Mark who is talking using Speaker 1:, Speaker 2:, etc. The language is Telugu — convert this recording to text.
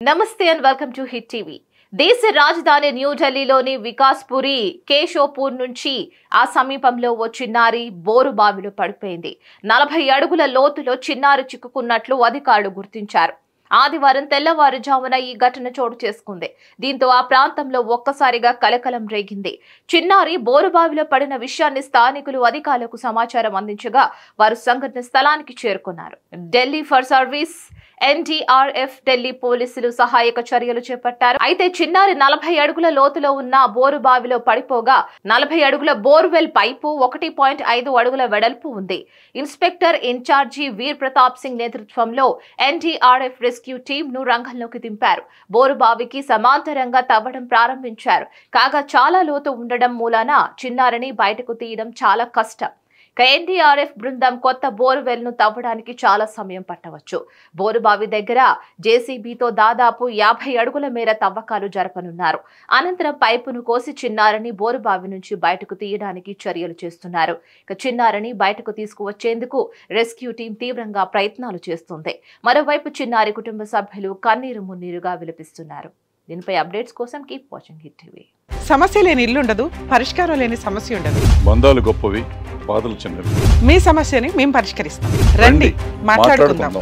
Speaker 1: నమస్తే and welcome to hit TV. దేశ రాజధాని న్యూఢిల్లీలోని వికాస్పురి కేశోపూర్ నుంచి ఆ సమీపంలో ఓ చిన్నారి బోరు బావిలో పడిపోయింది. 40 అడుగుల లోతులో చిన్నారి చిక్కుకున్నట్లు అధికారులు గుర్తించారు. ఆదివారం తెల్లవారుజామున ఈ ఘటన చోటు చేసుకుంది. దీంతో ఆ ప్రాంతంలో ఒక్కసారిగా కలకలం రేగింది. చిన్నారి బోరుబావిలో పడిన విషయాన్ని స్థానికులు అధికారులకు సమాచారం అందించగా వారు సంఘటన స్థలానికి చేరుకున్నారు. Delhi for service NDRF Delhi పోలీసులు సహాయక చర్యలు చేపట్టారు. అయితే చిన్నారి 40 అడుగుల లోతులో ఉన్న బోరు బావిలో పడిపోగా 40 అడుగుల బోర్వెల్ పైపు 1.5 అడుగుల వెడల్పు ఉంది. ఇన్స్పెక్టర్ ఇన్ఛార్జి వీర్ ప్రతాప్ సింగ్ నేతృత్వంలో NDRF రెస్క్యూ టీమ్ ను రంగంలోకి దింపారు. బోరు బావికి సమాంతరంగా తవ్వడం ప్రారంభించారు. కాగా చాలా లోతు ఉండడం మూలాన చిన్నారిని బయటకు తీయడం చాలా కష్టం. NDRF బృందం కొత్త బోర్వెల్ ను తవ్వడానికి చాలా సమయం పట్టవచ్చు. బోరుబావి దగ్గర JCBతో దాదాపు 50 అడుగుల మేర తవ్వకాలు జరపనున్నారు. అనంతరం పైపును కోసి చిన్నారిని బోరుబావి నుంచి బయటకు తీయడానికి చర్యలు చేస్తున్నారు. చిన్నారిని బయటకు తీసుకువచ్చేందుకు రెస్క్యూ టీం తీవ్రంగా ప్రయత్నాలు చేస్తుంది. మరోవైపు చిన్నారి కుటుంబ సభ్యులు కన్నీరు మున్నీరుగా విలపిస్తున్నారు. దీనిపై అప్డేట్స్ కోసం కీప్ వాచింగ్ హిట్ టీవీ.
Speaker 2: సమస్య లేని ఇల్లు ఉండదు, పరిష్కారం లేని సమస్య ఉండదు.
Speaker 3: బంధాలు గొప్పవి, బాధలు చిన్నవి.
Speaker 2: మీ సమస్యని మేము పరిష్కరిస్తాం. రండి మాట్లాడుకుందాం.